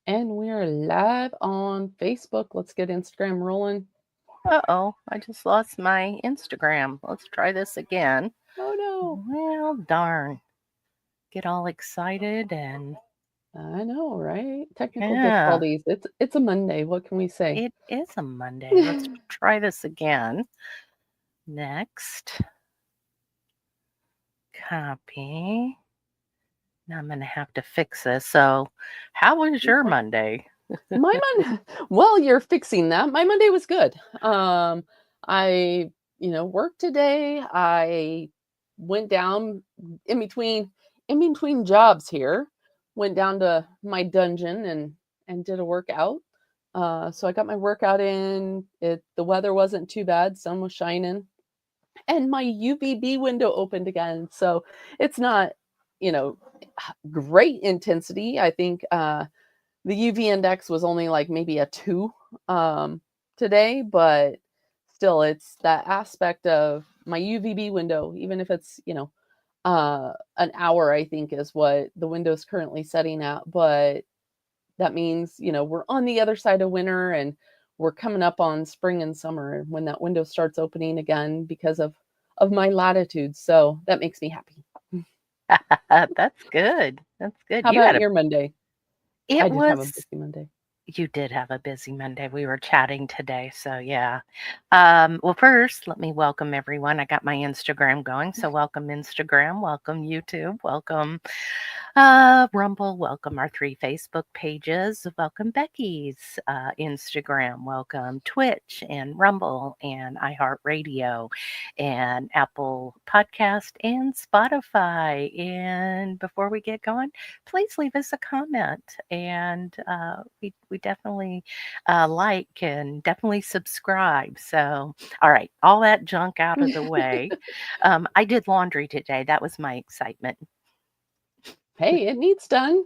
And we are live on Facebook. Let's get Instagram rolling. Uh-oh, I just lost my Instagram. Let's try this again. Oh no. Well, darn. Get all excited and I know, right? Technical yeah, difficulties. It's a Monday. What can we say? it is a Monday. Let's try this again. Next, copy. Now I'm going to have to fix this. So, how was your Okay. Monday? My Monday. Well, you're fixing that. My Monday was good. I worked today. I went down in between in between jobs here. Went down to my dungeon and did a workout. So I got my workout in. The weather wasn't too bad. Sun was shining, and my UVB window opened again. So it's not, you know, great intensity. I think the UV index was only like maybe a 2 today, but still, it's that aspect of my UVB window, even if it's, an hour, I think is what the window's currently setting at. But that means, we're on the other side of winter and we're coming up on spring and summer when that window starts opening again because of my latitude. So that makes me happy. That's good. That's good. How You about had a your Monday? I it did have a was busy Monday. You did have a busy Monday. We were chatting today, so yeah. Well, first, let me welcome everyone. I got my Instagram going, so welcome Instagram, welcome YouTube, welcome Rumble, welcome our 3 Facebook pages, welcome Becky's Instagram, welcome Twitch and Rumble and iHeartRadio and Apple Podcast and Spotify. And before we get going, please leave us a comment, and we definitely like and definitely subscribe. So, all right, all that junk out of the way. I did laundry today. That was my excitement. Hey, it needs done.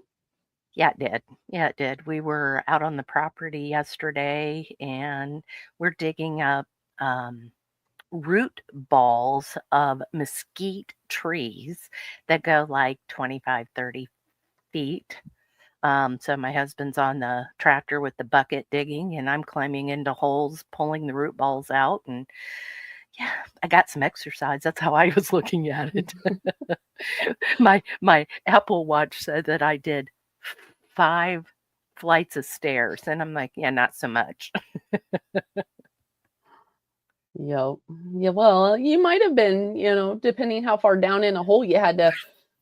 Yeah, it did. Yeah, it did. We were out on the property yesterday, and we're digging up um, root balls of mesquite trees that go like 25, 30 feet. So my husband's on the tractor with the bucket digging, and I'm climbing into holes, pulling the root balls out. And yeah, I got some exercise. That's how I was looking at it. My Apple Watch said that I did 5 flights of stairs, and I'm like, yeah, not so much. Yep. Yeah, well, you might have been, depending how far down in a hole you had to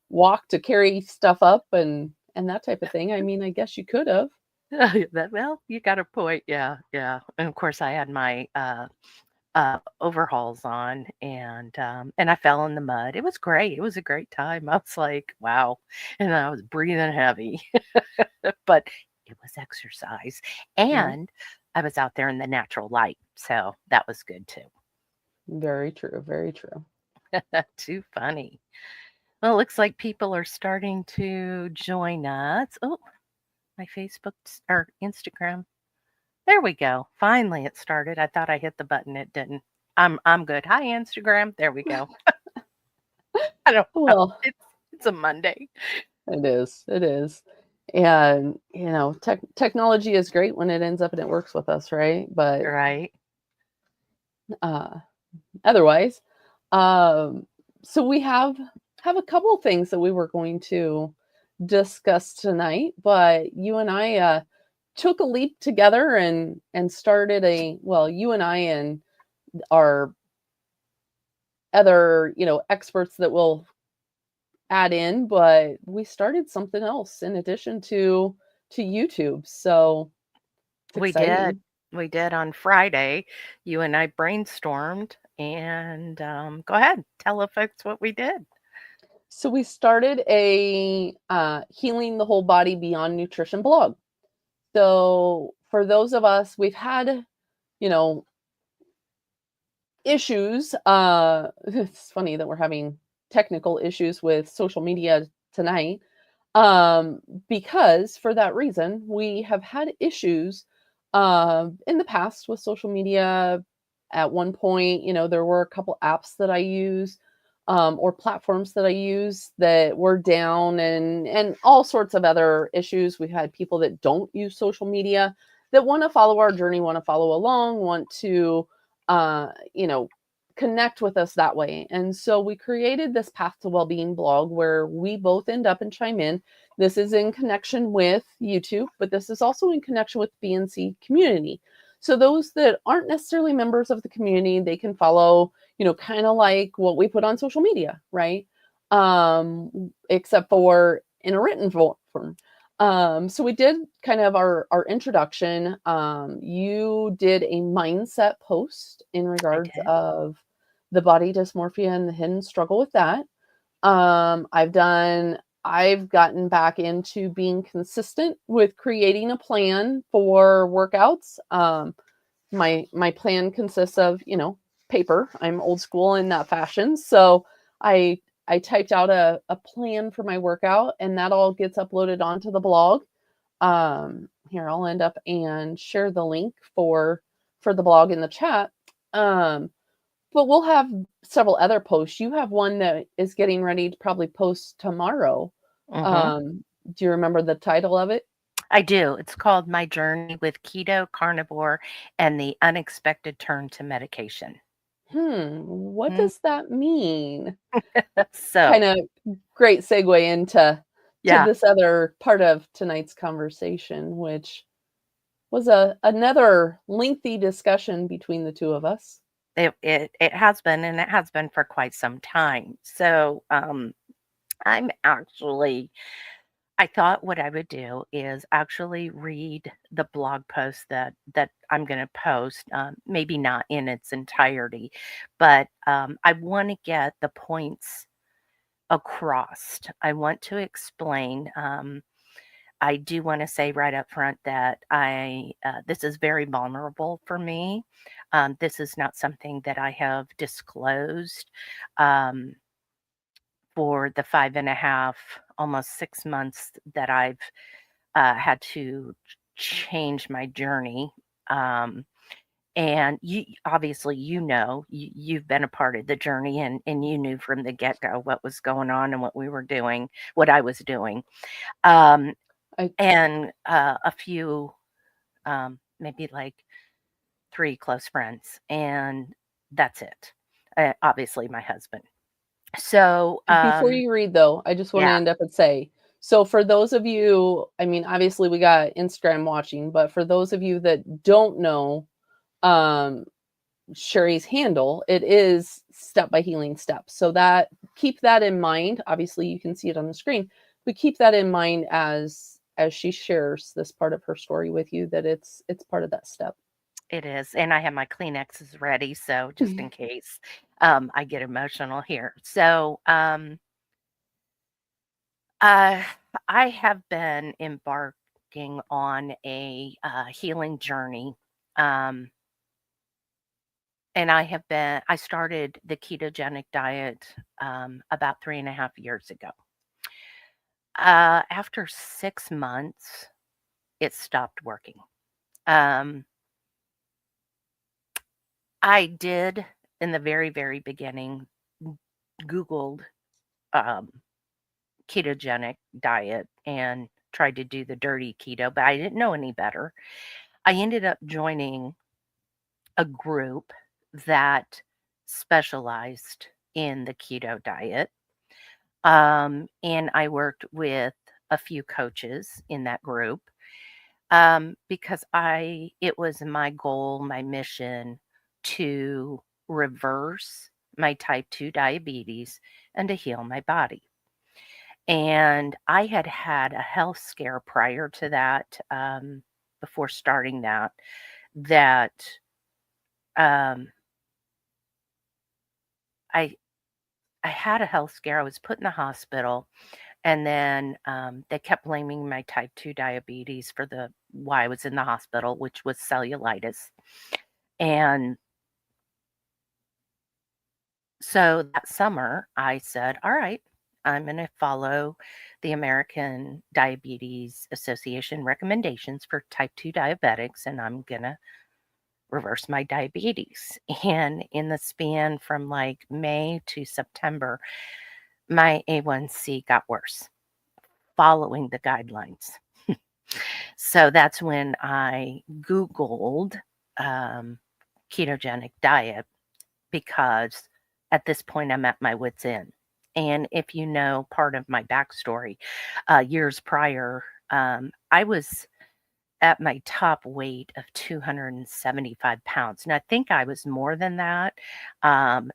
walk to carry stuff up and that type of thing. I mean, I guess you could have. Well, you got a point. Yeah, yeah. And of course, I had my overhauls on, and I fell in the mud. It was great. It was a great time. I was like, wow, and I was breathing heavy, but it was exercise, Yeah, and I was out there in the natural light, so that was good too. very true, very true. Too funny. Well, it looks like people are starting to join us. Oh, my Facebook or Instagram. There we go. Finally, it started. I thought I hit the button. It didn't. I'm good. Hi, Instagram. There we go. I don't know. Well, It's a Monday. it is. It is. And, technology is great when it ends up and it works with us, right? But Right. uh otherwise, um so we have a couple things that we were going to discuss tonight, but you and I took a leap together and started you and I and our other, experts that will add in, but we started something else in addition to YouTube. So it's We did. exciting. We did on Friday. You and I brainstormed, and go ahead. Tell the folks what we did. So we started a healing the whole body beyond nutrition blog. So for those of us, we've had, you know, issues. It's funny that we're having technical issues with social media tonight. Because for that reason, we have had issues in the past with social media. At one point, there were a couple apps that I use. or platforms that I use that were down, and all sorts of other issues. We've had people that don't use social media that want to follow our journey, want to follow along, want to, you know, connect with us that way. And so we created this Path to Wellbeing blog where we both end up and chime in. This is in connection with YouTube, but this is also in connection with BNC community. So those that aren't necessarily members of the community, they can follow, kind of like what we put on social media, right? Except for in a written form. So we did kind of our introduction. You did a mindset post in I regards did. of the body dysmorphia and the hidden struggle with that. I've gotten back into being consistent with creating a plan for workouts. My plan consists of, paper. I'm old school in that fashion. So I typed out a plan for my workout, and that all gets uploaded onto the blog. Here, I'll end up and share the link for the blog in the chat. But we'll have several other posts. You have one that is getting ready to probably post tomorrow. Hmm. Do you remember the title of it? I do. It's called My Journey with Keto, Carnivore, and the Unexpected Turn to Medication. What Mm. does that mean? So, Kind of great segue into yeah, this other part of tonight's conversation, which was another lengthy discussion between the two of us. it has been, and it has been for quite some time. So, I'm actually I thought what I would do is actually read the blog post that I'm going to post, maybe not in its entirety, but I want to get the points across. I want to explain. I do want to say right up front that I this is very vulnerable for me. This is not something that I have disclosed. Um, for the 5.5, almost 6 months that I've had to change my journey. Um, and you obviously, you've been a part of the journey, and you knew from the get go what was going on and what we were doing, what I was doing. Um, I and a few, maybe like three close friends, and that's it. Obviously, my husband. So, Before you read though, I just want to yeah, end up and say, so for those of you, I mean, obviously we got Instagram watching, but for those of you that don't know, um, Sherry's handle, it is Step by Healing Steps. So that keep that in mind. Obviously, you can see it on the screen, but keep that in mind as she shares this part of her story with you, that it's part of that step. it is, and I have my Kleenexes ready, so just in case, I get emotional here. So, uh, I have been embarking on a, healing journey, um, and I started the ketogenic diet, about 3.5 years ago. After 6 months, it stopped working. Um, I did, in the very, very beginning, Googled, um, ketogenic diet and tried to do the dirty keto, but I didn't know any better. I ended up joining a group that specialized in the keto diet. And I worked with a few coaches in that group, because it was my goal, my mission to reverse my type 2 diabetes and to heal my body. And I had had a health scare prior to that, before starting that um, I I had a health scare. I was put in the hospital, and then they kept blaming my type 2 diabetes for the why I was in the hospital, which was cellulitis. And so that summer, I said, "All right, I'm going to follow the American Diabetes Association recommendations for type 2 diabetics, and I'm going to reverse my diabetes. And in the span from like May to September, my A1C got worse following the guidelines. So that's when I Googled ketogenic diet, because at this point I'm at my wits' end. And if you know part of my backstory, years prior, I was at my top weight of 275 pounds. And I think I was more than that,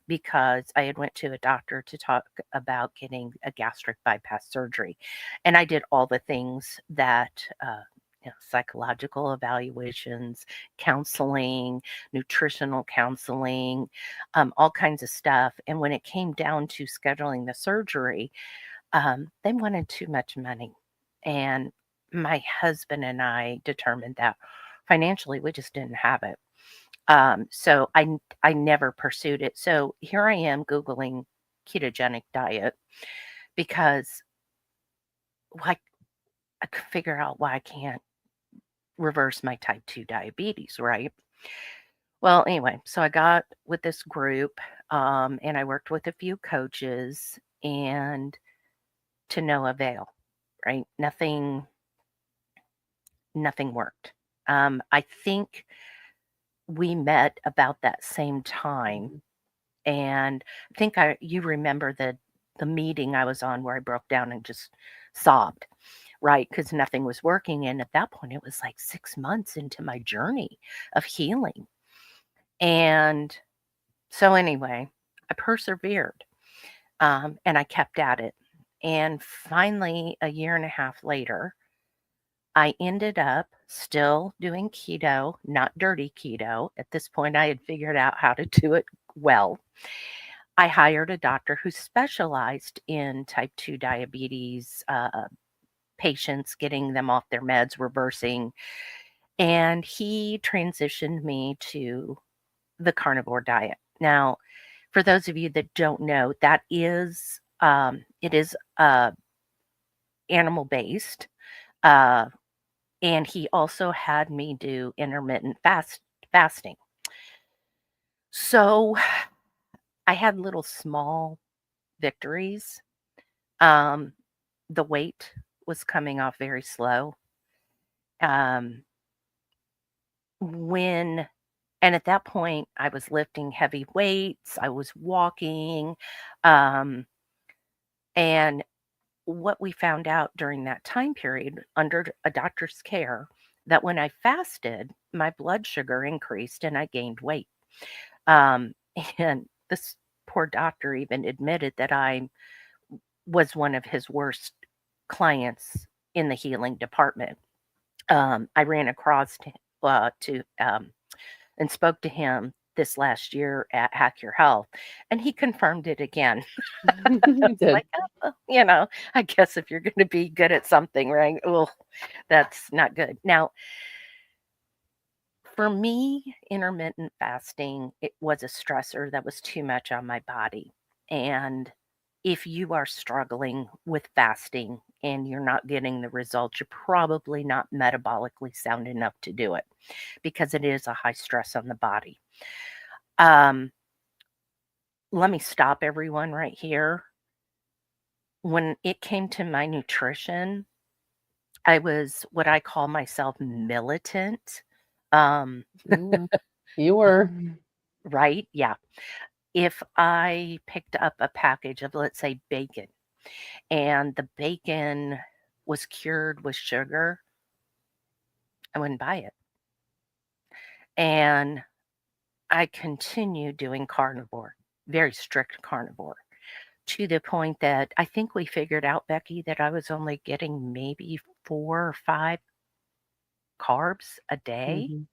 because I had went to a doctor to talk about getting a gastric bypass surgery. And I did all the things that, psychological evaluations, counseling, nutritional counseling, all kinds of stuff. And when it came down to scheduling the surgery, they wanted too much money. And my husband and I determined that financially we just didn't have it. So I never pursued it. So here I am Googling ketogenic diet because, like, I could figure out why I can't reverse my type 2 diabetes, right? Well, anyway, so I got with this group, and I worked with a few coaches, and to no avail, right? Nothing worked. I think we met about that same time, and I think you remember the meeting I was on where I broke down and just sobbed, right? Because nothing was working, and at that point, it was like 6 months into my journey of healing, and so anyway, I persevered, and I kept at it, and finally, a year and a half later, I ended up still doing keto, not dirty keto. At this point, I had figured out how to do it well. I hired a doctor who specialized in type 2 diabetes patients, getting them off their meds, reversing, and he transitioned me to the carnivore diet. Now, for those of you that don't know, that is it is animal based. Uh, and he also had me do intermittent fasting. So I had little small victories. Um, the weight was coming off very slow. Um, when and at that point, I was lifting heavy weights. I was walking, um, and what we found out during that time period under a doctor's care, that when I fasted, my blood sugar increased and I gained weight. Um, and this poor doctor even admitted that I was one of his worst clients in the healing department. I ran across to and spoke to him this last year at Hack Your Health, and he confirmed it again. You did. Like, I guess if you're going to be good at something, right? Oh, that's not good. Now, for me, intermittent fasting, it was a stressor that was too much on my body. And if you are struggling with fasting and you're not getting the results, you're probably not metabolically sound enough to do it, because it is a high stress on the body. Um, Let me stop everyone right here. When it came to my nutrition, I was what I call myself militant. Um, You were. right? Yeah. If I picked up a package of, let's say, bacon, and the bacon was cured with sugar, I wouldn't buy it. And I continued doing carnivore, very strict carnivore, to the point that I think we figured out, Becky, that I was only getting maybe 4 or 5 carbs a day. Mhm.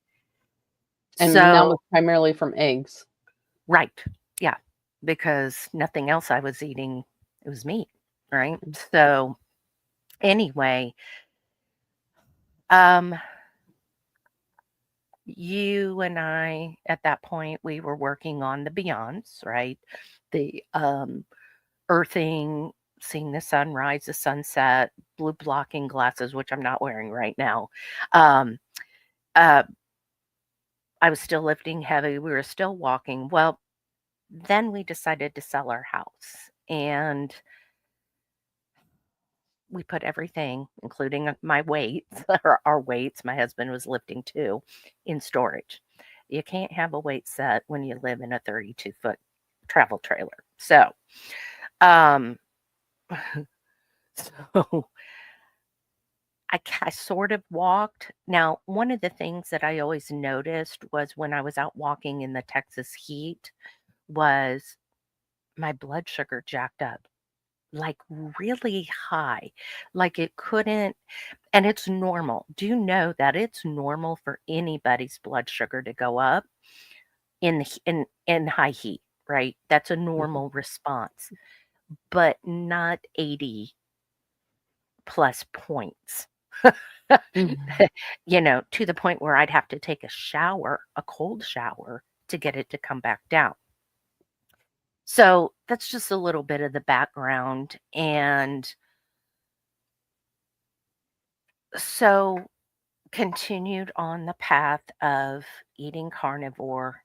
And that was So, primarily from eggs. right. Yeah. Because nothing else I was eating, it was meat. Right. Mm. So, anyway, um, you and I, at that point, we were working on the Beyonds, right? The earthing, seeing the sunrise, the sunset, blue blocking glasses, which I'm not wearing right now. Um, uh, I was still lifting heavy. We were still walking. Well, then we decided to sell our house, and we put everything, including my weights, or our weights, my husband was lifting too, in storage. You can't have a weight set when you live in a 32-foot travel trailer. So, um, so I sort of walked. Now, one of the things that I always noticed was when I was out walking in the Texas heat was my blood sugar jacked up, like really high, like it couldn't. And it's normal. Do you know that it's normal for anybody's blood sugar to go up in high heat, right? That's a Mhm. normal response, but not 80 plus points. Mhm. To the point where I'd have to take a shower, a cold shower, to get it to come back down. So that's just a little bit of the background. And so continued on the path of eating carnivore,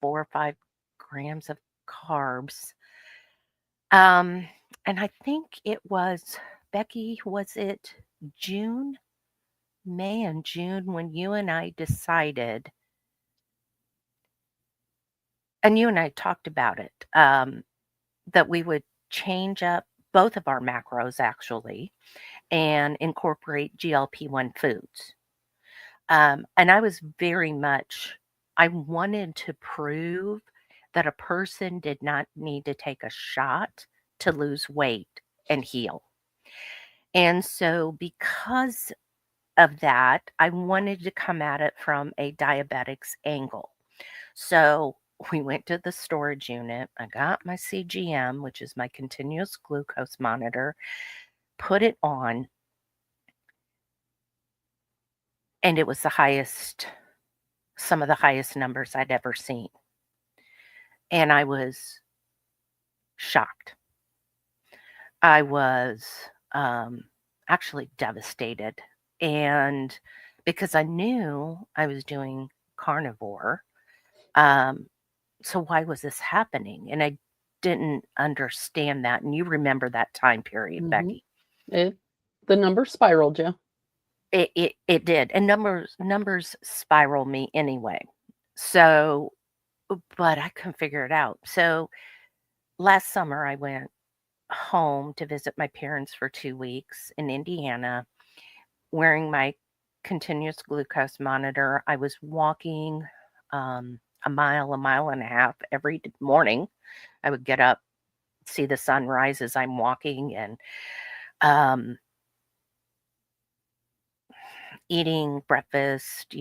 4 or 5 grams of carbs. Um, and I think it was, Becky, was it June, May and June when you and I decided, and you and I talked about it, that we would change up both of our macros actually and incorporate GLP-1 foods. And I was very much, I wanted to prove that a person did not need to take a shot to lose weight and heal. And so, because of that, I wanted to come at it from a diabetics angle. So, we went to the storage unit. I got my CGM, which is my continuous glucose monitor, put it on, and it was the highest, some of the highest numbers I'd ever seen. And I was shocked. I was um, actually devastated. And because I knew I was doing carnivore, um, so why was this happening? And I didn't understand that. And you remember that time period, Mhm. Becky. It the number spiraled you. It did. And numbers spiral me anyway. So, but I couldn't figure it out. So last summer I went home to visit my parents for 2 weeks in Indiana, wearing my continuous glucose monitor. I was walking a mile and a half every morning. I would get up, see the sunrise as I'm walking, and um, eating breakfast,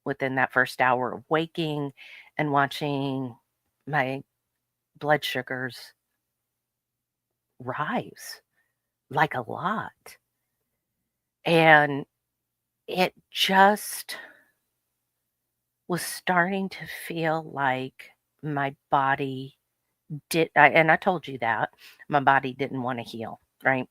within that first hour of waking, and watching my blood sugars rise like a lot. And it just was starting to feel like my body and I told you that my body didn't want to heal, right?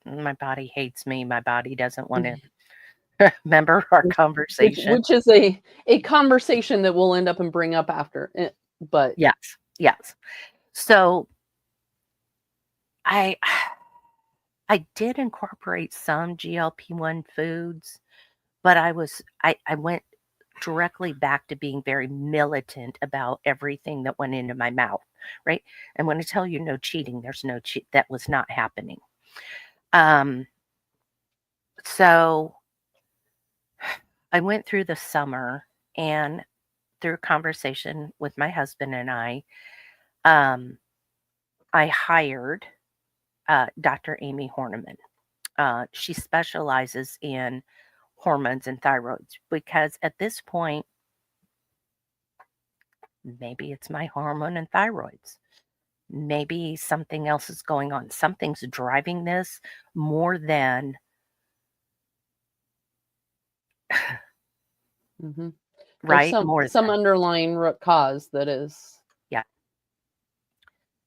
My body hates me. My body doesn't want to remember our Which conversation. which is a conversation that we'll end up and bring up after, but Yes, yes. So I I did incorporate some GLP-1 foods, but I went directly back to being very militant about everything that went into my mouth, right? And when I tell you no cheating, there's no cheat. That was not happening. Um, so I went through the summer, and through conversation with my husband and um, I hired Dr. Amy Horniman. She specializes in hormones and thyroids because at this point, maybe it's my hormone and thyroids. Maybe something else is going on. Something's driving this more than, mhm. There's right? some More some than, underlying root cause that is. yeah.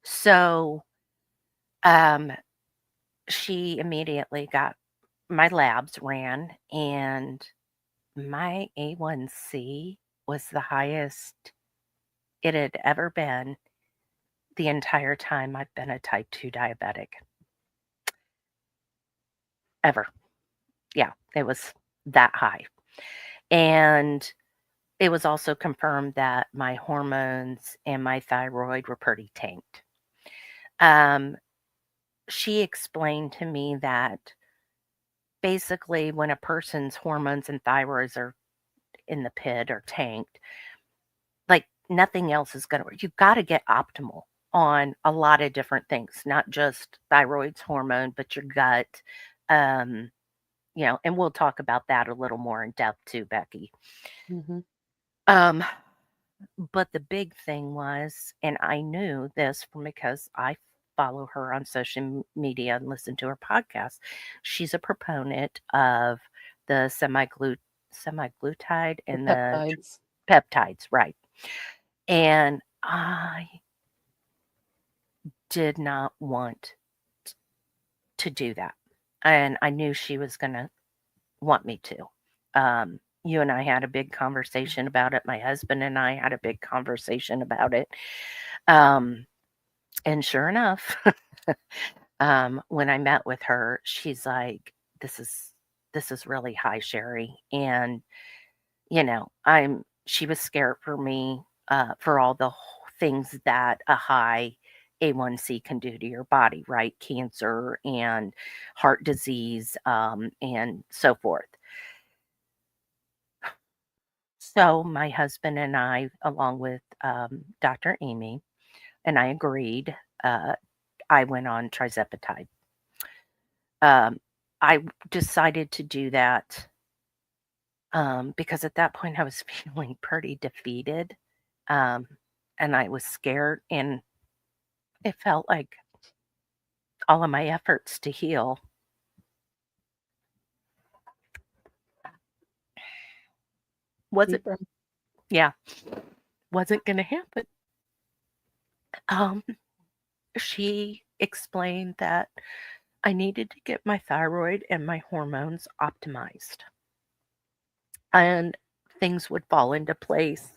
So um, she immediately got my labs ran, and my A1C. was the highest it had ever been the entire time I've been a type 2 diabetic. Ever. Yeah, it was that high. And it was also confirmed that my hormones and my thyroid were pretty tanked. Um, she explained to me that basically when a person's hormones and thyroids are in the pit or tanked, like nothing else is going to work. You've got to get optimal on a lot of different things, not just thyroid's hormone, but your gut. Um, and we'll talk about that a little more in depth too, Becky. Mm-hmm. Um, but the big thing was, and I knew this from because I follow her on social media and listen to her podcast. She's a proponent of the semaglutide The and the peptides. peptides, right? And I did not want to do that. And I knew she was going to want me to. You and I had a big conversation about it. My husband and I had a big conversation about it. And sure enough, when I met with her, she's like, this is really high, Sherry. And, she was scared for me, for all the things that a high A1C can do to your body, right? Cancer and heart disease, and so forth. So my husband and I, along with Dr. Amy, and I agreed. I went on trizepatide. I decided to do that because at that point I was feeling pretty defeated, and I was scared, and it felt like all of my efforts to heal wasn't, Deep breath. yeah, wasn't going to happen. Um, she explained that I needed to get my thyroid and my hormones optimized, and things would fall into place.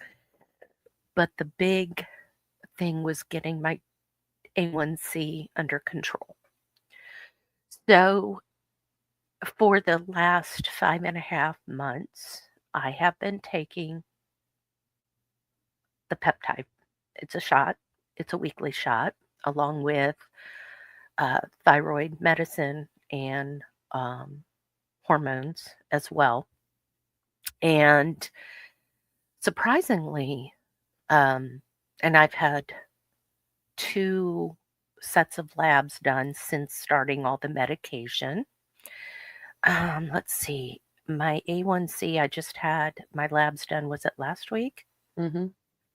But the big thing was getting my A1C under control. So for the last 5.5 months, I have been taking the peptide. It's a shot, it's a weekly shot, along with thyroid medicine and hormones as well. And surprisingly, and I've had 2 sets of labs done since starting all the medication. Let's see. My A1C, I just had my labs done. Was it last week? Mm-hmm.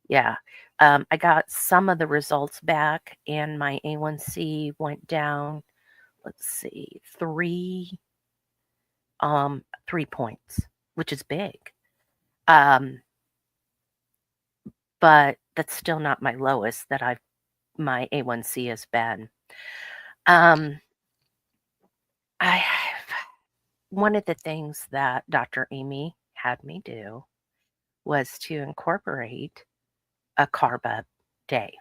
Yeah. I got some of the results back, and my A1C went down. Let's see, 3 points, which is big. But that's still not my lowest that my A1C has been. Um, I One of the things that Dr. Amy had me do was to incorporate a carb up day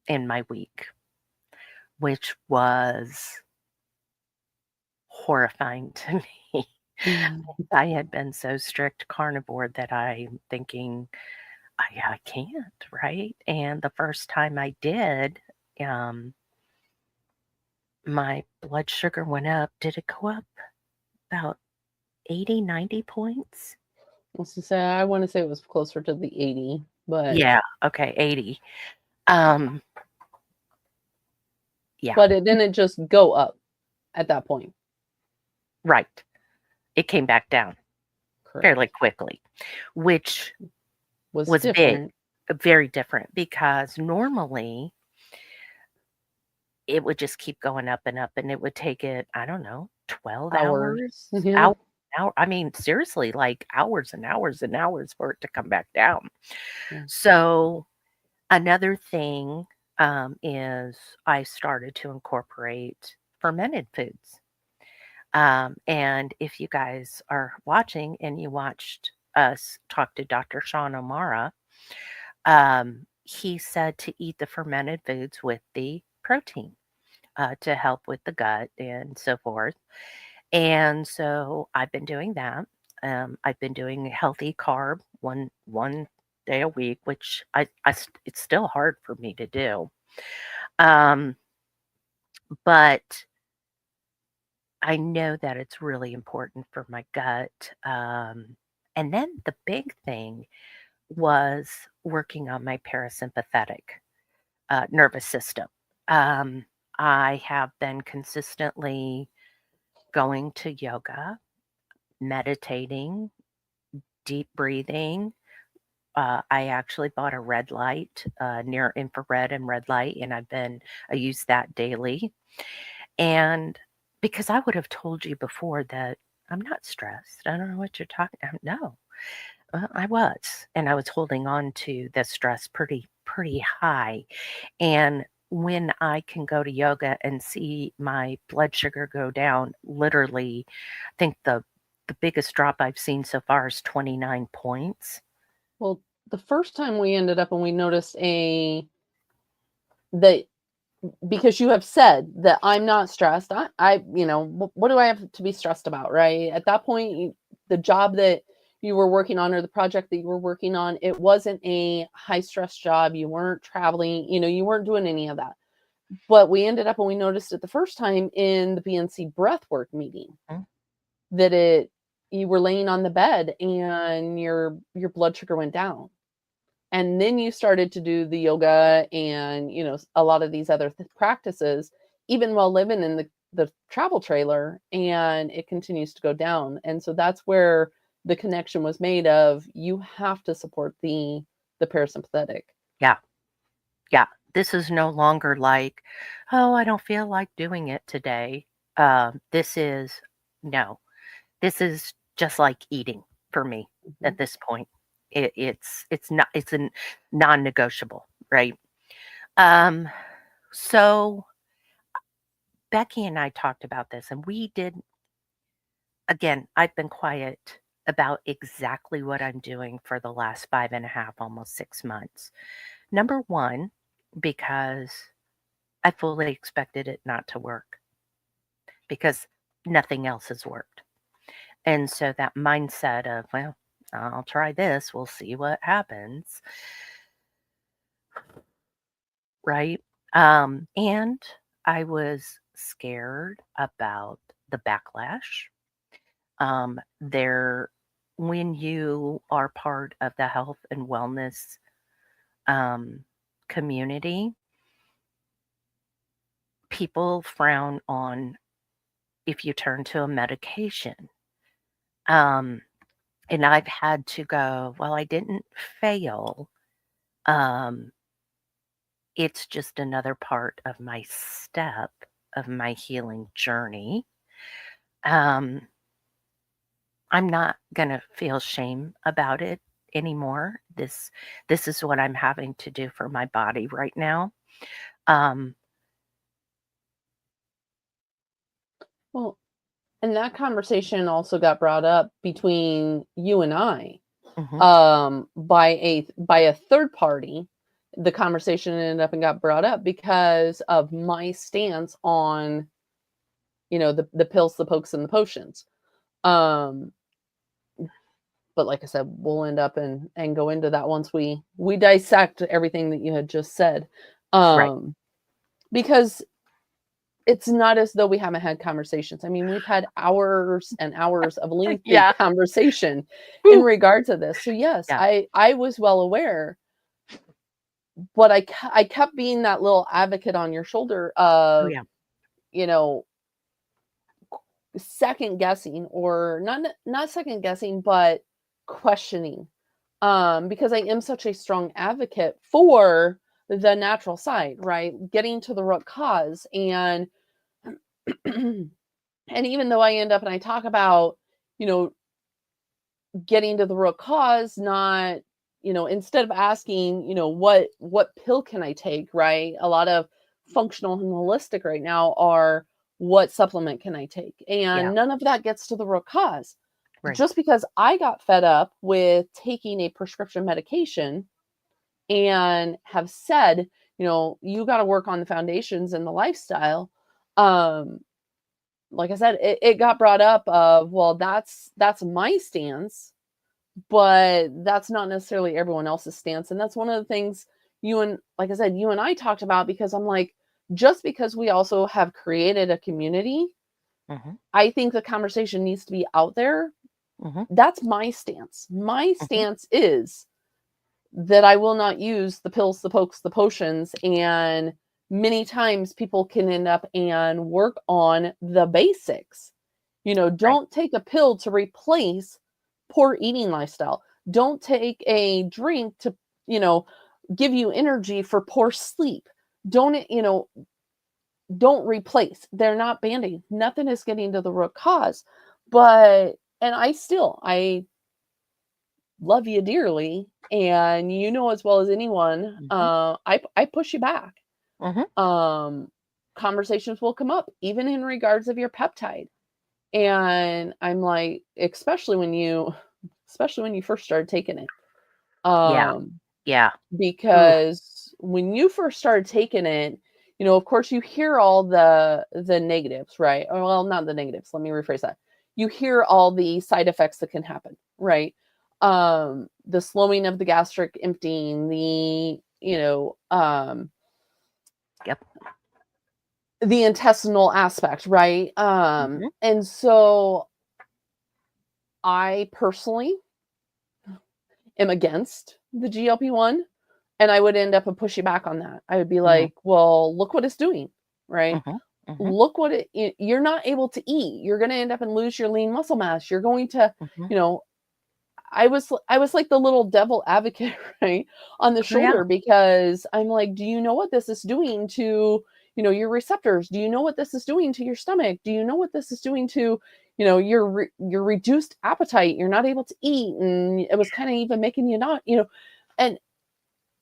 in my week, which was horrifying to me. Mm-hmm. I had been so strict carnivore that I'm thinking, I can't, right? And the first time I did, um, my blood sugar went up. Did it go up about 80, 90 points? I want to say it was closer to the 80, but Yeah, okay, 80. Um, yeah, it didn't just go up at that point. right. It came back down fairly Correct. quickly, which Was was big, different. very different because normally it would just keep going up and up, and it would take it, I don't know, 12 Hours. hours, Yeah. hour, I mean, seriously, like hours and hours and hours for it to come back down. Yeah. So another thing is I started to incorporate fermented foods. And if you guys are watching and you watched talked to Dr. Sean O'Mara, he said to eat the fermented foods with the protein to help with the gut and so forth. And so I've been doing that. I've been doing healthy carb one day a week, which it's still hard for me to do. But I know that it's really important for my gut. And then the big thing was working on my parasympathetic nervous system. I have been consistently going to yoga, meditating, deep breathing. I actually bought a red light, near infrared and red light, and I use that daily. And because I would have told you before that I'm not stressed. I don't know what you're talking about. No, I was, and I was holding on to the stress pretty high. And when I can go to yoga and see my blood sugar go down, literally, I think the biggest drop I've seen so far is 29 points. Well, the first time we ended up and we noticed that because you have said that I'm not stressed. What do I have to be stressed about, right? At that point, the job that you were working on or the project that you were working on, it wasn't a high stress job. You weren't traveling, you weren't doing any of that. But we ended up and we noticed it the first time in the BNC breathwork meeting that you were laying on the bed and your blood sugar went down. And then you started to do the yoga and, a lot of these other practices, even while living in the travel trailer, and it continues to go down. And so that's where the connection was made of you have to support the parasympathetic. Yeah. Yeah. This is no longer like, oh, I don't feel like doing it today. This is just like eating for me at this point. It's a non-negotiable, right? So Becky and I talked about this, and we did. Again, I've been quiet about exactly what I'm doing for the last 5.5, almost 6 months. Number one, because I fully expected it not to work because nothing else has worked. And so that mindset of, well, I'll try this, we'll see what happens. Right? And I was scared about the backlash. When you are part of the health and wellness community, people frown on if you turn to a medication. And I've had to go, well, I didn't fail. It's just another part of my step of my healing journey. I'm not going to feel shame about it anymore. This is what I'm having to do for my body right now. Well, and that conversation also got brought up between you and I, by a third party. The conversation ended up and got brought up because of my stance on, the pills, the pokes, and the potions. But like I said, we'll end up and go into that once we dissect everything that you had just said. Right. Because it's not as though we haven't had conversations. I mean, we've had hours and hours of lengthy conversation in regard to this. So yes, I was well aware, but I kept being that little advocate on your shoulder of, second guessing, or not second guessing, but questioning, because I am such a strong advocate for the natural side, right? Getting to the root cause. And and even though I end up and I talk about, getting to the root cause, not, instead of asking, what pill can I take, right? A lot of functional and holistic right now are, what supplement can I take? And none of that gets to the root cause. Right. just because I got fed up with taking a prescription medication and have said, you got to work on the foundations and the lifestyle. Um, like I said, it got brought up of, well, that's my stance, but that's not necessarily everyone else's stance. And that's one of the things like I said, you and I talked about, because I'm like, just because we also have created a community, Mhm. I think the conversation needs to be out there. Mhm. That's my stance. My Mhm. stance is that I will not use the pills, the pokes, the potions. And many times people can end up and work on the basics. Right. Don't take a pill to replace poor eating lifestyle. Don't take a drink to, you know, give you energy for poor sleep. Don't replace. They're not band-aid. Nothing is getting to the root cause. But and I love you dearly, and as well as anyone, Mhm. I push you back. Mhm. Um, Conversations will come up, even in regards of your peptide, and I'm like, especially when you first started taking it, Yeah. um, Yeah. Oof. because when you first started taking it, of course, you hear all the negatives, right? Or, well, not the negatives. Let me rephrase that. You hear all the side effects that can happen, right? The slowing of the gastric emptying, Yep. the intestinal aspect, right? Mhm. And so I personally am against the GLP-1, and I would end up and push you back on that. I would be Mhm. like, well, look what it's doing, right? Mhm. Mhm. Look what you're not able to eat. You're going to end up and lose your lean muscle mass. You're going to, Mhm. you know, I was like the little devil advocate, right, on the Oh, yeah. shoulder, because I'm like, do you know what this is doing to, your receptors? Do you know what this is doing to your stomach? Do you know what this is doing to, your reduced appetite? You're not able to eat, and it was kind of even making you not,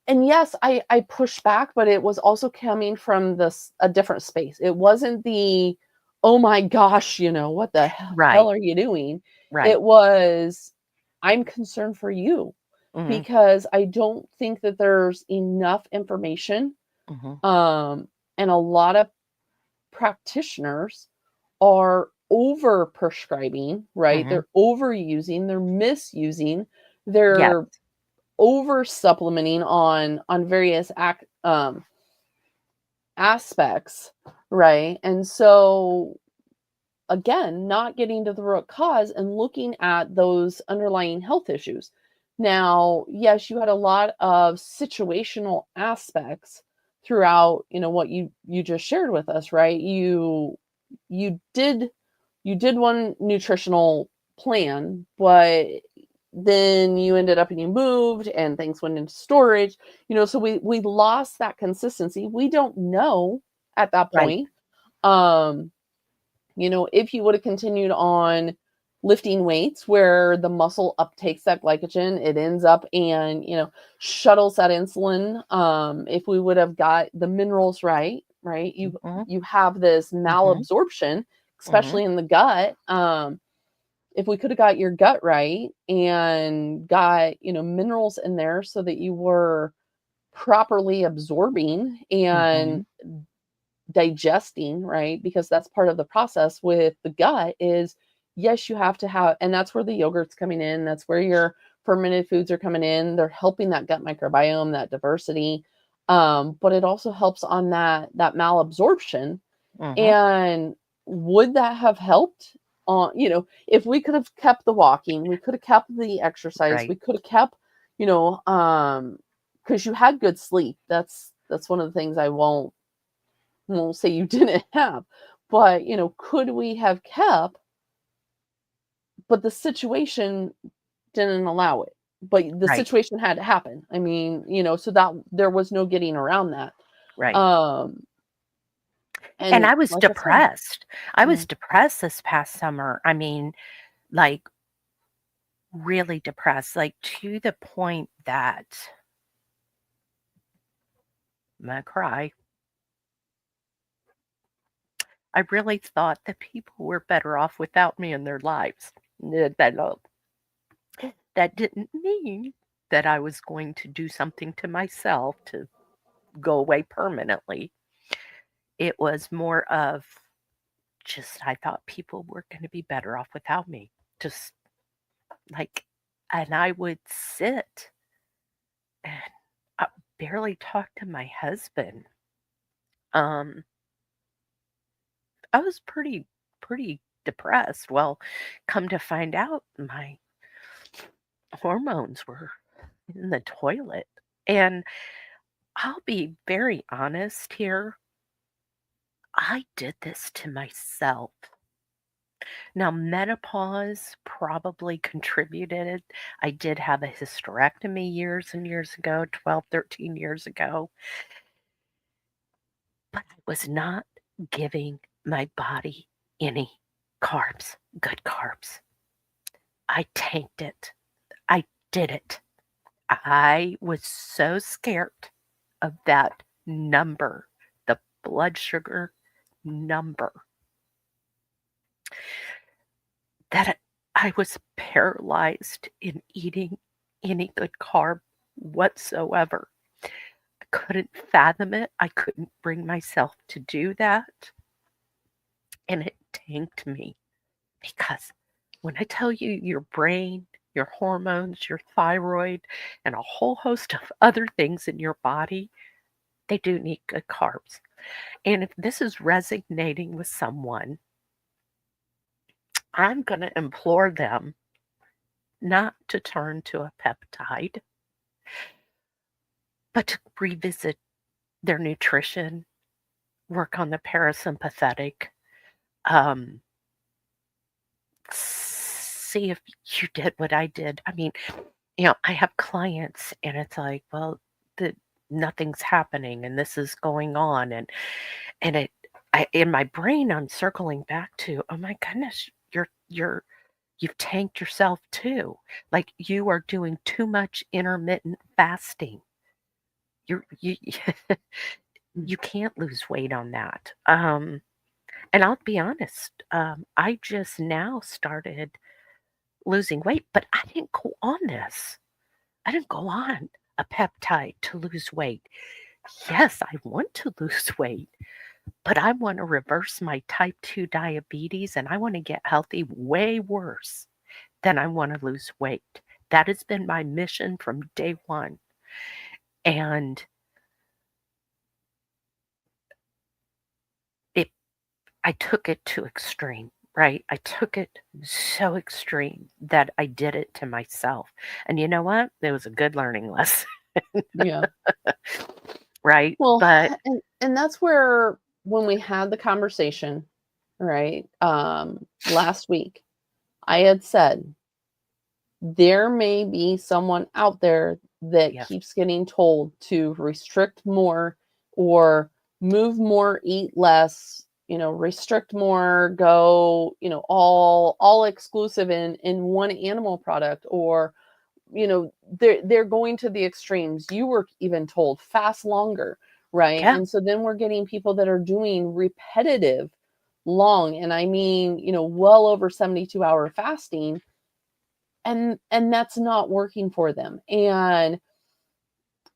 and yes, I pushed back, but it was also coming from a different space. It wasn't the, oh my gosh, what the hell Right. are you doing? Right. It was, I'm concerned for you, Mhm. because I don't think that there's enough information. Mhm. Um, and a lot of practitioners are over prescribing, right? Mhm. They're overusing, they're misusing, Yes. they're over supplementing on various aspects, right? And so again, not getting to the root cause and looking at those underlying health issues. Now, yes, you had a lot of situational aspects throughout, what you just shared with us, right? You did one nutritional plan, but then you ended up and you moved and things went into storage, so we lost that consistency. We don't know at that Right. point. um if you would have continued on lifting weights where the muscle uptakes that glycogen, it ends up and, shuttles that insulin. If we would have got the minerals right, Mhm. you have this Mhm. malabsorption, Mhm. especially in the gut. If we could have got your gut right and got, minerals in there so that you were properly absorbing and Mhm. digesting, right? Because that's part of the process with the gut is, yes, you have to have, and that's where the yogurt's coming in. That's where your fermented foods are coming in. They're helping that gut microbiome, that diversity. But it also helps on that malabsorption. Mhm. And would that have helped on, if we could have kept the walking, we could have kept the exercise, we Right. could have kept, because you had good sleep. That's one of the things I won't say you didn't have, but could we have kept, but the situation didn't allow it. But the Right. situation had to happen. I mean, so that there was no getting around that. Right. Um, And and I was like I said, depressed. I yeah. was depressed this past summer. I mean, like, really depressed, like, to the point that I'm gonna cry. I really thought that people were better off without me in their lives. That that didn't mean that I was going to do something to myself to go away permanently. It was more of just I thought people were going to be better off without me. Just like, and I would sit and I barely talk to my husband. Um, I was pretty depressed. Well, come to find out, my hormones were in the toilet. And I'll be very honest here. I did this to myself. Now, menopause probably contributed. I did have a hysterectomy years and years ago, 12, 13 years ago, but I was not giving my body any carbs, good carbs. I tanked it. I did it. I was so scared of that number, the blood sugar number, that I was paralyzed in eating any good carb whatsoever. I couldn't fathom it. I couldn't bring myself to do that. And it tanked me because when I tell you your brain, your hormones, your thyroid, and a whole host of other things in your body, they do need good carbs. And if this is resonating with someone, I'm going to implore them not to turn to a peptide, but to revisit their nutrition, work on the parasympathetic, um, see if you did what I did. I mean, I have clients and it's like, well, the nothing's happening and this is going on and in my brain I'm circling back to, oh my goodness, you've tanked yourself too. Like you are doing too much intermittent fasting. You you can't lose weight on that. And I'll be honest, I just now started losing weight, but I didn't go on this. I didn't go on a peptide to lose weight. Yes, I want to lose weight, but I want to reverse my type 2 diabetes and I want to get healthy way worse than I want to lose weight. That has been my mission from day one. And I took it to extreme, right? I took it so extreme that I did it to myself. And you know what? It was a good learning lesson, Yeah. right? Well, But and that's where when we had the conversation, right, last week, I had said there may be someone out there that yes, keeps getting told to restrict more or move more, eat less, restrict more, go, all exclusive in one animal product, or they're going to the extremes. You were even told fast longer, right? yeah, And so then we're getting people that are doing repetitive long, and I mean, well over 72-hour fasting, and that's not working for them. And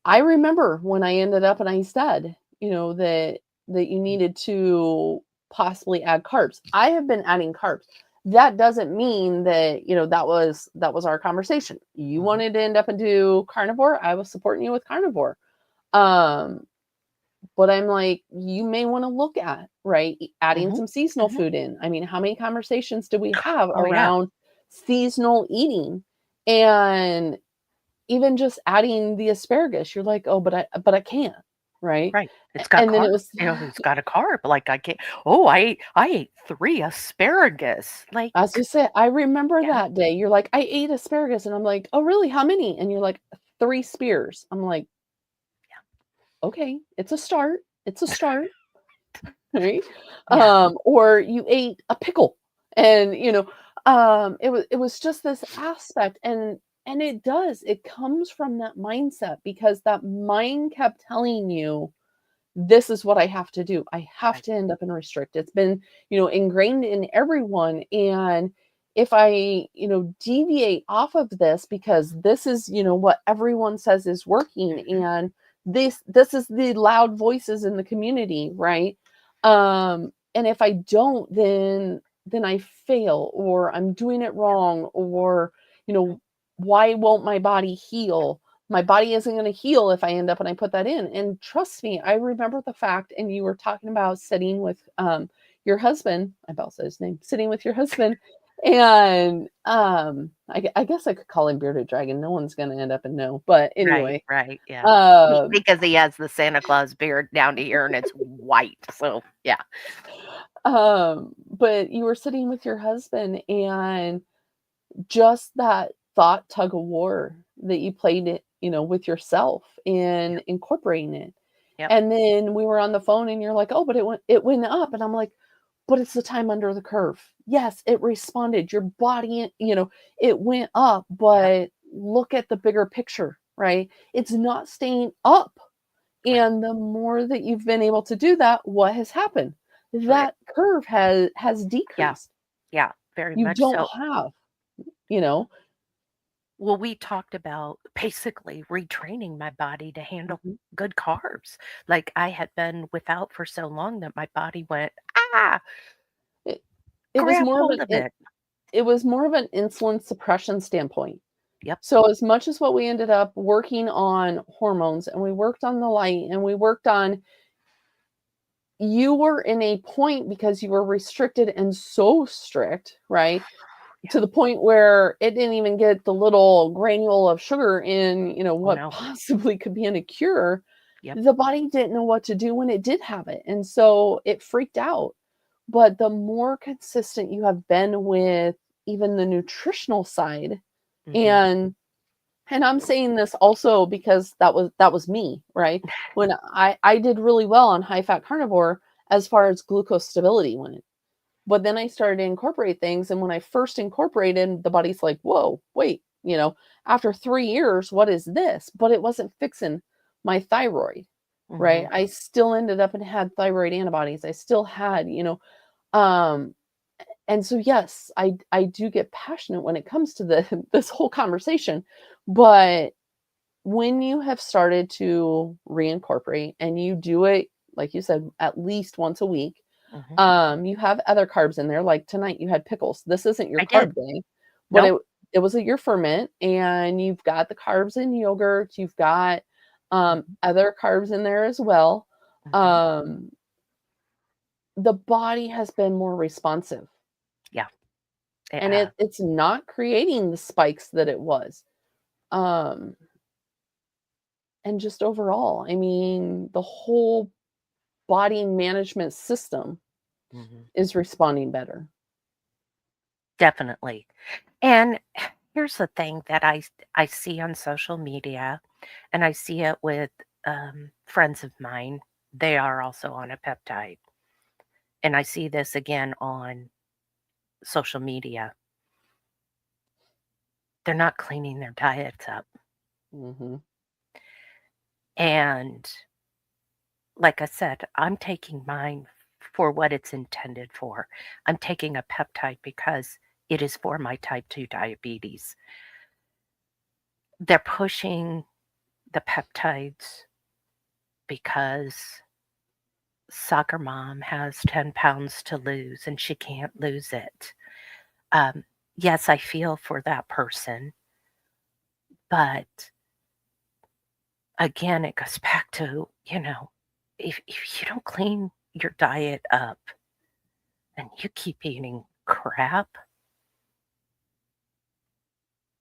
I remember when I ended up and I said, that you needed to possibly add carbs. I have been adding carbs. That doesn't mean that, that was our conversation. You mhm, wanted to end up and do carnivore, I was supporting you with carnivore. Um, but I'm like, you may want to look at, right, adding mhm, some seasonal mhm. food in. I mean, how many conversations do we have Oh yeah, around seasonal eating? And even just adding the asparagus, you're like, "Oh, but I can't," right? right. It's got And then carb. it was It's got a carb. Like I can't. Oh, I ate 3 asparagus. Like I was just say, I remember yeah, that day. You're like, "I ate asparagus," and I'm like, "Oh, really? How many?" And you're like, "3 spears." I'm like, "Okay, it's a start. It's a start." Right? yeah, Or you ate a pickle, and, it was just this aspect, and it comes from that mindset, because that mind kept telling you, this is what I have to do. I have right. to end up in restrict. It's been, ingrained in everyone. And if I, deviate off of this because this is, what everyone says is working, and this is the loud voices in the community, right? And if I don't, then I fail, or I'm doing it wrong, or, why won't my body heal? My body isn't going to heal if I end up and I put that in. And trust me, I remember the fact, and you were talking about sitting with your husband. I about said his name, sitting with your husband. And I guess I could call him Bearded Dragon. No one's going to end up and know. But anyway, Right, yeah. um, Because he has the Santa Claus beard down to here and it's white. So, yeah. but you were sitting with your husband, and just that thought tug of war that you played it, with yourself and Yep. incorporating it. Yep. And then we were on the phone and you're like, oh, but it went up. And I'm like, but it's the time under the curve. Yes, it responded. Your body, it went up, but look at the bigger picture, right? It's not staying up. Right. And the more that you've been able to do that, what has happened? That curve has decreased. Yeah, very You much don't so. have, you know. Well, we talked about basically retraining my body to handle Mhm. good carbs. Like I had been without for so long that my body went, ah, It it was grab more of hold an of it. it was more of an insulin suppression standpoint. Yep. So as much as what we ended up working on hormones, and we worked on the light, and we worked on, you were in a point because you were restricted and so strict, right? Yeah. To the point where it didn't even get the little granule of sugar in, Oh what no. possibly could be in a cure. Yep. The body didn't know what to do when it did have it. And so it freaked out. But the more consistent you have been with even the nutritional side, Hmm. and I'm saying this also because that was me, right? When I did really well on high fat carnivore as far as glucose stability went. But then I started to incorporate things, and when I first incorporated, the body's like, "Whoa, wait, after 3 years, what is this?" But it wasn't fixing my thyroid, right? Hmm. I still ended up and had thyroid antibodies. I still had, um and so yes, I do get passionate when it comes to this whole conversation. But when you have started to reincorporate, and you do it, like you said, at least once a week, Hmm. you have other carbs in there. Like tonight you had pickles. This isn't your I did. carb day, but Nope. it was your ferment, and you've got the carbs in yogurt, you've got Hmm. other carbs in there as well. Hmm. Um, the body has been more responsive, Yeah, it and has. it's not creating the spikes that it was. Um, and just overall, I mean, the whole body management system Hmm. is responding better. Definitely. And here's the thing that I see on social media, and I see it with friends of mine. They are also on a peptide. And I see this again on social media. They're not cleaning their diets up. Mhm. And like I said, I'm taking mine for what it's intended for. I'm taking a peptide because it is for my type 2 diabetes. They're pushing the peptides because soccer mom has 10 pounds to lose and she can't lose it. Um, yes, I feel for that person, but again, it goes back to, if you don't clean your diet up and you keep eating crap,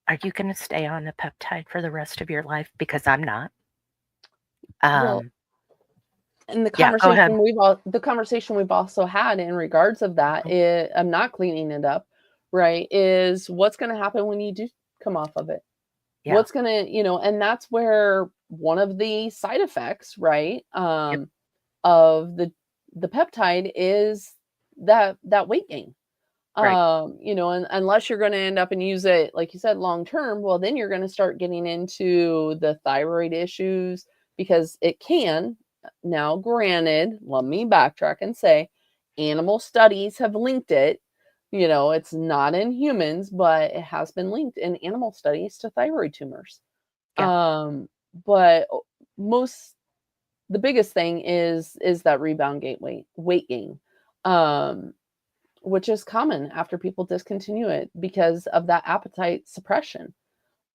are you going to stay on a peptide for the rest of your life? Because I'm not. Well, Um, and yeah, go ahead. the conversation we've also had in regards of that, Mhm. I'm not cleaning it up, right? Is what's going to happen when you do come off of it? Yeah. What's going to, and that's where one of the side effects, right, Yep. of the peptide is that weight gain. Right. And unless you're going to end up and use it, like you said, long term, well, then you're going to start getting into the thyroid issues, because it can. Now, granted, let me backtrack and say animal studies have linked it. It's not in humans, but it has been linked in animal studies to thyroid tumors. Yeah. But most the biggest thing is that rebound weight gain, um, which is common after people discontinue it because of that appetite suppression.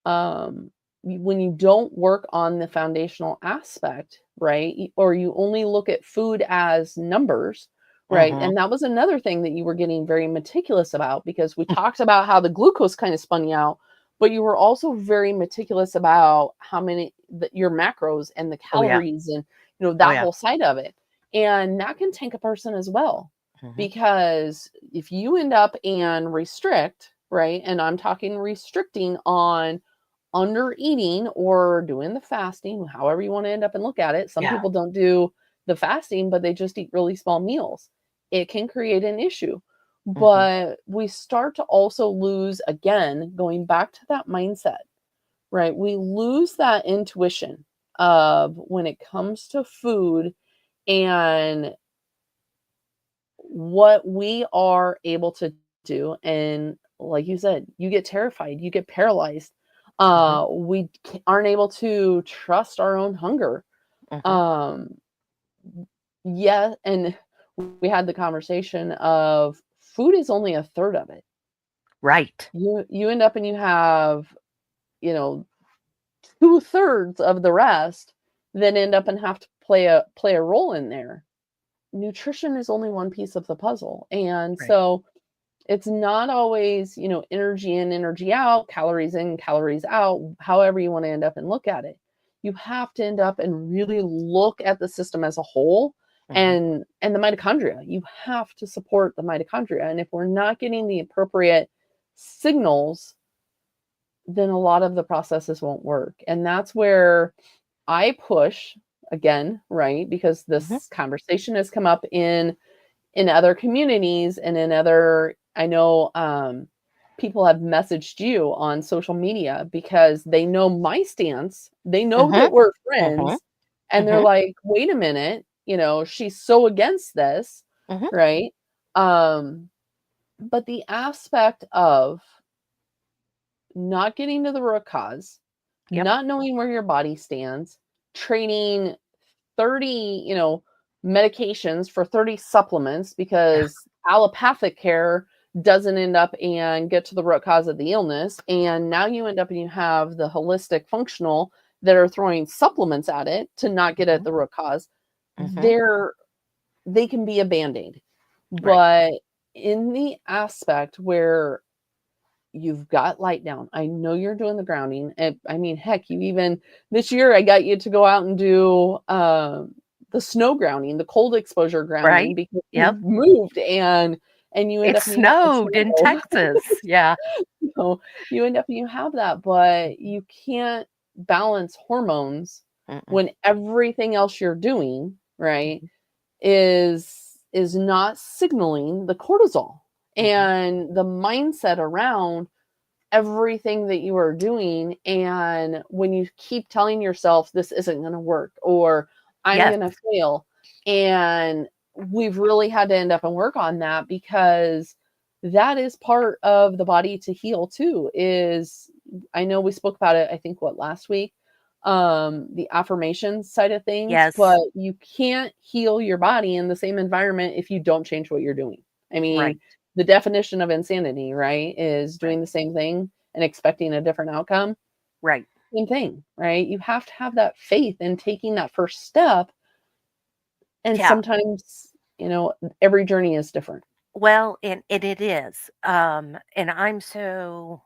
When you don't work on the foundational aspect, right? Or you only look at food as numbers, right? Mhm. And that was another thing that you were getting very meticulous about because we talked about how the glucose kind of spun you out, but you were also very meticulous about how many your macros and the Oh, yeah. calories and Oh, that yeah. whole side of it. And that can tank a person as well Mhm. because if you end up and restrict, right? And I'm talking restricting on under eating or doing the fasting, however you want to end up and look at it. Some Yeah. people don't do the fasting, but they just eat really small meals. It can create an issue. Mhm. But we start to also lose, again, going back to that mindset, right? We lose that intuition of when it comes to food and what we are able to do. And like you said, you get terrified, you get paralyzed. Mhm. We aren't able to trust our own hunger. Mhm. Um, yeah, and we had the conversation of food is only a third of it. Right. You end up and you have, you know, two-thirds of the rest that end up and have to play a role in there. Nutrition is only one piece of the puzzle. And Right. so it's not always, energy in, energy out, calories in, calories out, however you want to end up and look at it. You have to end up and really look at the system as a whole Mhm. and the mitochondria. You have to support the mitochondria. And if we're not getting the appropriate signals, then a lot of the processes won't work. And that's where I push again, right? Because Mhm. this conversation has come up in other communities and in other I know people have messaged you on social media because they know my stance. They know Mhm. that we're Mhm. friends and they're Mhm. like, "Wait a minute, she's so against this." Mhm. Right? Um but the aspect of not getting to the root cause, Yep. not knowing where your body stands, trading 30, medications for 30 supplements because allopathic care doesn't end up and get to the root cause of the illness. And now you end up and you have the holistic functional that are throwing supplements at it to not get at Mhm. the root cause. Mhm. They can be a band-aid. Right. But in the aspect where you've got light down. I know you're doing the grounding. And I mean, heck, you even this year I got you to go out and do the snow grounding, the cold exposure grounding Right. because Yep. you moved and you end It up and you have the snowed in snow. Texas. Yeah. You end up and you have that, but you can't balance hormones Mm-mm. when everything else you're doing, right, Mhm. is not signaling the cortisol Mhm. and the mindset around everything that you are doing. And when you keep telling yourself this isn't going to work or I'm Yes. going to fail, and we've really had to end up and work on that because that is part of the body to heal too. Is I know we spoke about it, I think what last week, the affirmation side of things, Yes. but you can't heal your body in the same environment if you don't change what you're doing. I Right. mean, the definition of insanity, right, is Right. doing the same thing and expecting a different outcome. Right. Same thing, right? You have to have that faith in taking that first step. And Yeah. sometimes, every journey is different. Well, and it is. And I'm so,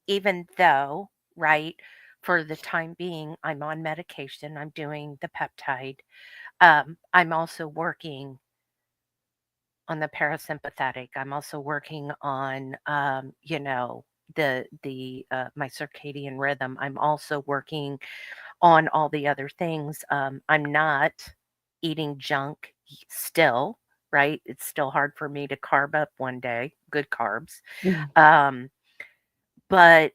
even though, right, for the time being, I'm on medication, I'm doing the peptide. I'm also working on the parasympathetic. I'm also working on, the my circadian rhythm. I'm also working on all the other things. I'm not eating junk still, right? It's still hard for me to carb up one day, good carbs. Mhm. Um, but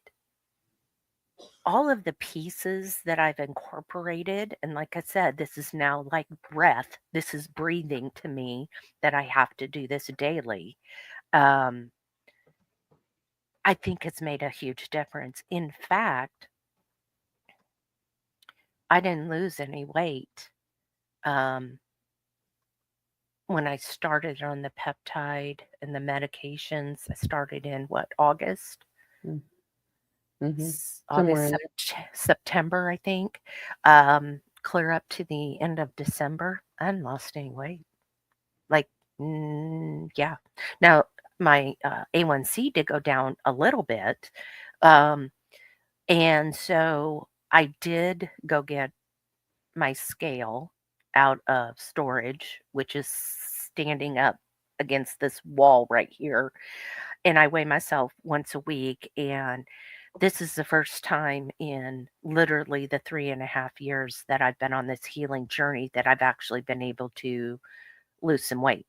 all of the pieces that I've incorporated, and like I said, this is now like breath. This is breathing to me that I have to do this daily. Um, I think it's made a huge difference. In fact, I didn't lose any weight um, when I started on the peptide and the medications. I started in what, August? Mm-hmm. Somewhere August, in September, I think. Clear up to the end of December. I hadn't lost any weight. Like, yeah. Now, my A1C did go down a little bit. Um, and so I did go get my scale out of storage, which is standing up against this wall right here. And I weigh myself once a week. And this is the first time in literally the 3.5 years that I've been on this healing journey that I've actually been able to lose some weight.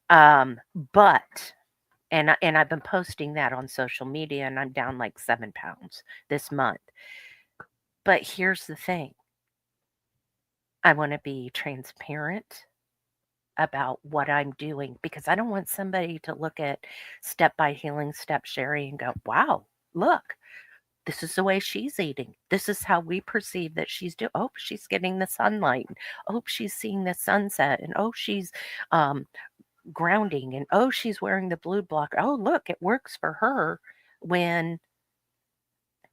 But and I've been posting that on social media, and I'm down like 7 pounds this month. But here's the thing: I want to be transparent about what I'm doing because I don't want somebody to look at Step by Healing Step Sherry and go, "Wow, look, this is the way she's eating. This is how we perceive that she's doing. Oh, she's getting the sunlight. Oh, she's seeing the sunset, and oh, she's um, grounding, and oh, she's wearing the blue block. Oh, look, it works for her." When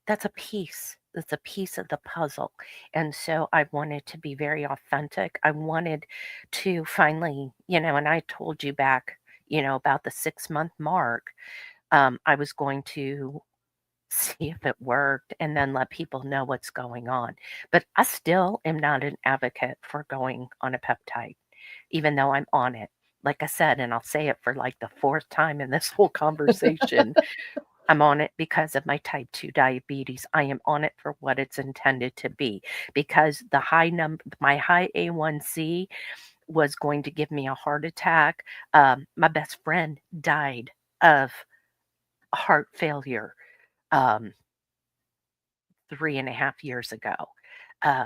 that's a piece. That's a piece of the puzzle. And so I wanted to be very authentic. I wanted to finally, and I told you back, about the 6 month mark, I was going to see if it worked and then let people know what's going on. But I still am not an advocate for going on a peptide, even though I'm on it. Like I said, and I'll say it for like the fourth time in this whole conversation, I'm on it because of my type 2 diabetes. I am on it for what it's intended to be because my high A1C was going to give me a heart attack. My best friend died of heart failure um, 3.5 years ago.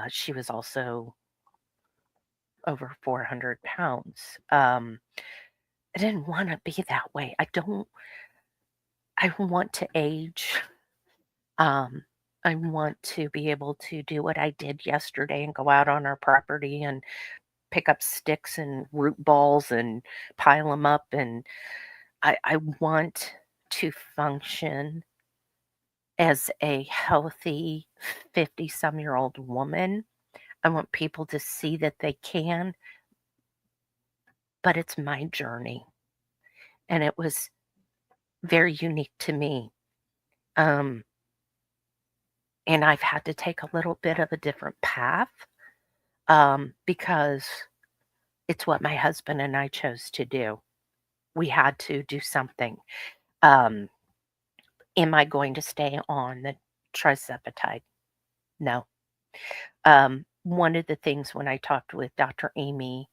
She was also over 400 pounds. I didn't want to be that way. I want to age. Um, I want to be able to do what I did yesterday and go out on our property and pick up sticks and root balls and pile them up. And I want to function as a healthy 50-some-year-old woman. I want people to see that they can, but it's my journey. And it was very unique to me. Um, and I've had to take a little bit of a different path because it's what my husband and I chose to do. We had to do something. Um, am I going to stay on the trizepatide? No. One of the things when I talked with Dr. Amy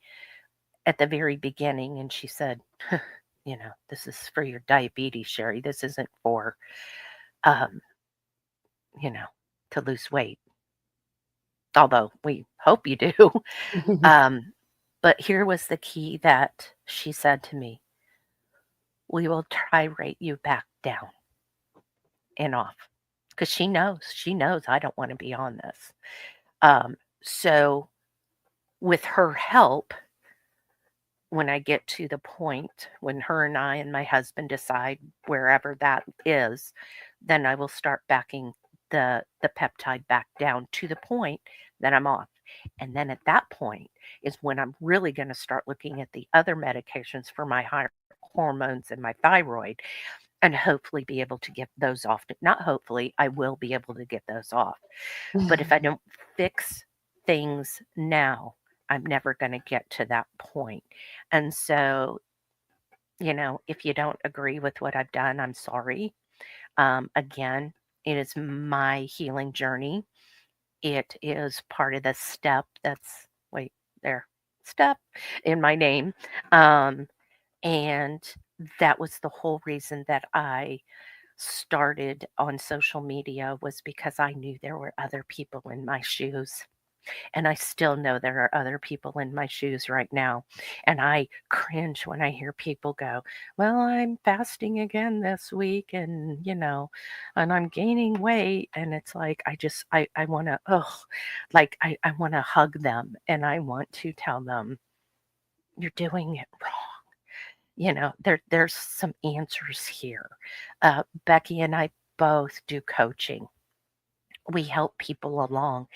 at the very beginning, and she said, this is for your diabetes, Sherry. This isn't for, um, you know, to lose weight. Although we hope you do. there. um, but here was the key that she said to me: we will rate you back down and off. Because she knows I don't want to be on this. So with her help, when I get to the point when her and I and my husband decide wherever that is, then I will start backing the peptide back down to the point that I'm off. And then at that point is when I'm really going to start looking at the other medications for my higher hormones and my thyroid and hopefully be able to get those off. Not hopefully, I will be able to get those off. But if I don't fix things now, I'm never going to get to that point. And so, if you don't agree with what I've done, I'm sorry. Again, it is my healing journey. It is part of the step wait, there, step in my name. And that was the whole reason that I started on social media, was because I knew there were other people in my shoes. And I still know there are other people in my shoes right now. And I cringe when I hear people go, well, I'm fasting again this week and I'm gaining weight. And it's like, I want to, like I want to hug them and I want to tell them, you're doing it wrong. There's some answers here. Becky and I both do coaching. We help people along.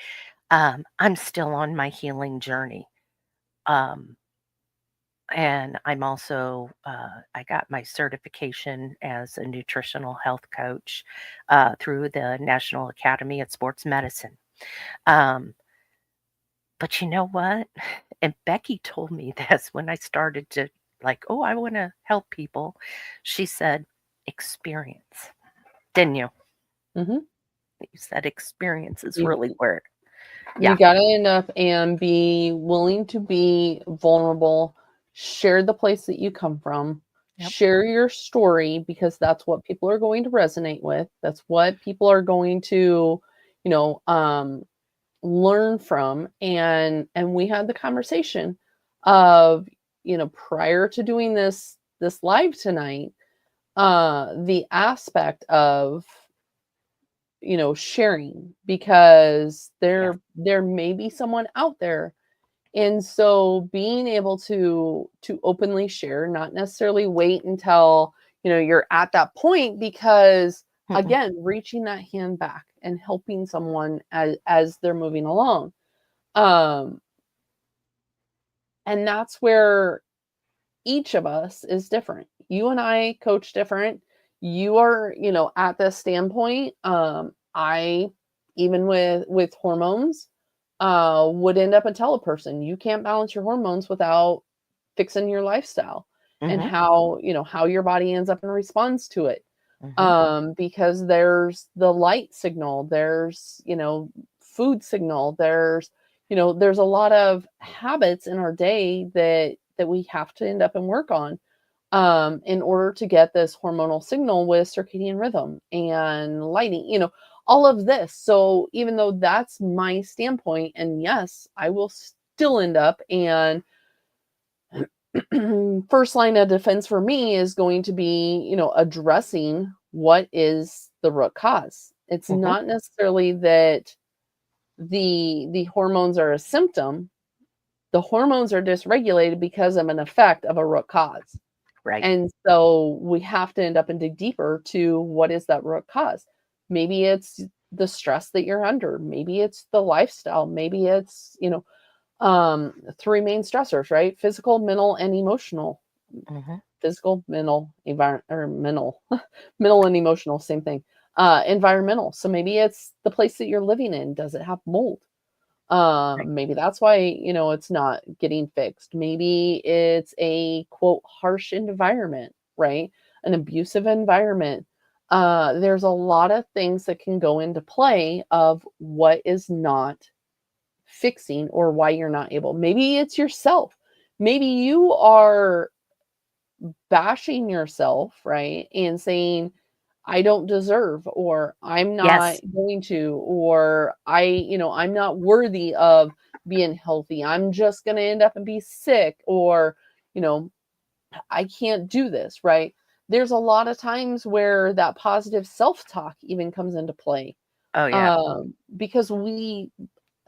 I'm still on my healing journey. Um, and I'm also, I got my certification as a nutritional health coach through the National Academy of Sports Medicine. Um, but you know what? And Becky told me this when I started to, like, oh, I want to help people. She said, experience. Didn't you? Mhm. You said experience is You really where, you yeah. gotta end up and be willing to be vulnerable, share the place that you come from, Yep. share your story because that's what people are going to resonate with. That's what people are going to, you know, learn from. And we had the conversation of, prior to doing this live tonight, the aspect of sharing because Yes. there may be someone out there, and so being able to openly share, not necessarily wait until you're at that point, because Mm-mm. again, reaching that hand back and helping someone as they're moving along, um and that's where each of us is different. You and I coach different. You are, at this standpoint. I, even with hormones, would end up and tell a person you can't balance your hormones without fixing your lifestyle and Mhm. how your body ends up and responds to it. Mhm. Because there's the light signal, there's food signal, there's a lot of habits in our day that we have to end up and work on, in order to get this hormonal signal with circadian rhythm and lighting, all of this. So even though that's my standpoint, and yes, I will still end up and first line of defense for me is going to be, addressing what is the root cause. It's Mhm. not necessarily that the hormones are a symptom. The hormones are dysregulated because of an effect of a root cause. Right. And so we have to end up and dig deeper to what is that root cause. Maybe it's the stress that you're under. Maybe it's the lifestyle. Maybe it's, three main stressors, right? Physical, mental, and emotional. Mhm. Physical, mental, environment, or mental, mental and emotional, same thing. Environmental. So maybe it's the place that you're living in. Does it have mold? Right. Maybe that's why, it's not getting fixed. Maybe it's a quote harsh environment, right? An abusive environment. There's a lot of things that can go into play of what is not fixing or why you're not able. Maybe it's yourself. Maybe you are bashing yourself, right? And saying, I don't deserve, or I'm not Yes. going to, or I'm not worthy of being healthy. I'm just going to end up and be sick, or, you know, I can't do this, right? There's a lot of times where that positive self talk even comes into play, Oh, yeah. because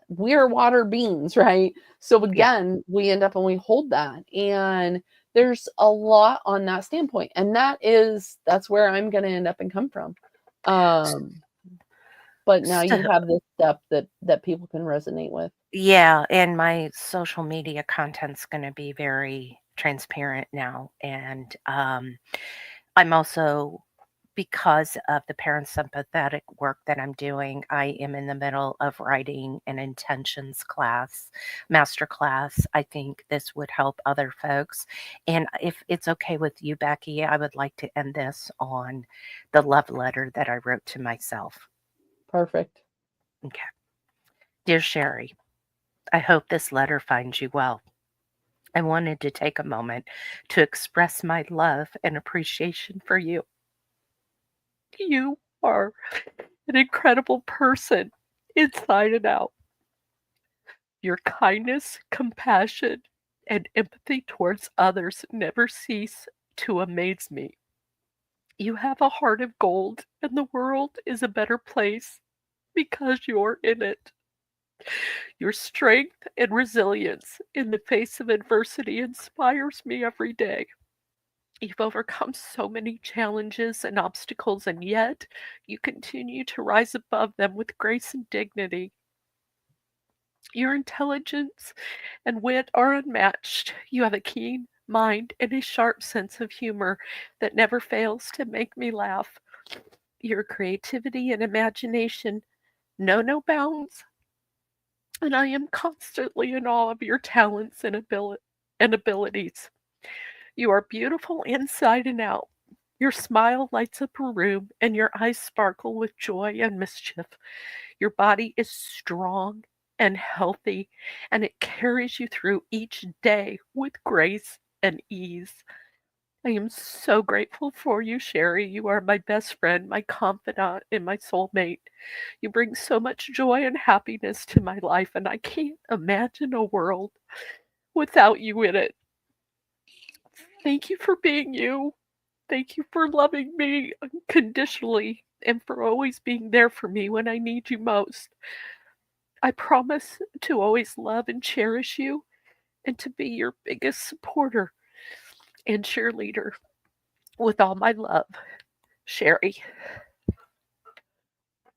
we're water beings, right? So Yeah. again, we end up and we hold that. And there's a lot on that standpoint. And that's where I'm gonna end up and come from. Um, but now So, you have this step that people can resonate with. yeah, and my social media content's gonna be very transparent now, and, I'm also, because of the parasympathetic work that I'm doing, I am in the middle of writing an intentions class, master class. I think this would help other folks. And if it's okay with you, Becky, I would like to end this on the love letter that I wrote to myself. Perfect. Okay. Dear Sherry, I hope this letter finds you well. I wanted to take a moment to express my love and appreciation for you. You are an incredible person inside and out. Your kindness, compassion, and empathy towards others never cease to amaze me. You have a heart of gold, and the world is a better place because you're in it. Your strength and resilience in the face of adversity inspires me every day. You've overcome so many challenges and obstacles, and yet you continue to rise above them with grace and dignity. Your intelligence and wit are unmatched. You have a keen mind and a sharp sense of humor that never fails to make me laugh. Your creativity and imagination know no bounds, and I am constantly in awe of your talents and abilities. You are beautiful inside and out. Your smile lights up a room, and your eyes sparkle with joy and mischief. Your body is strong and healthy, and it carries you through each day with grace and ease. I am so grateful for you, Sherry. You are my best friend, my confidant, and my soulmate. You bring so much joy and happiness to my life, and I can't imagine a world without you in it. Thank you for being you. Thank you for loving me unconditionally and for always being there for me when I need you most. I promise to always love and cherish you and to be your biggest supporter and cheerleader with all my love. Sherry.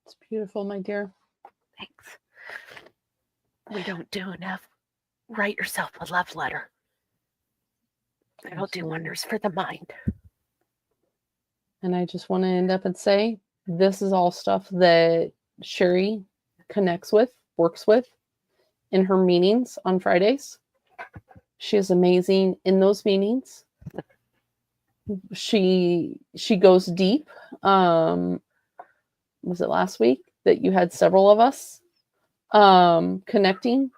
It's beautiful, my dear. Thanks. We don't do enough. Write yourself a love letter. It'll do wonders for the mind. And I just want to end up and say this is all stuff that Sherry connects with, works with in her meetings on Fridays. She is amazing in those meetings. She goes deep. Was it last week that you had several of us connecting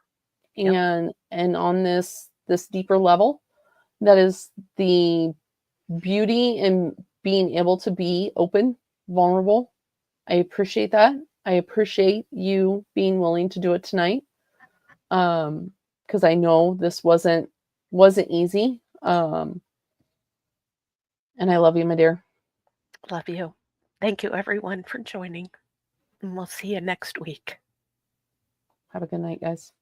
and on this deeper level? That is the beauty in being able to be open, vulnerable. I appreciate that. I appreciate you being willing to do it tonight. Because I know this wasn't easy. And I love you, my dear. Love you. Thank you, everyone, for joining. And we'll see you next week. Have a good night, guys.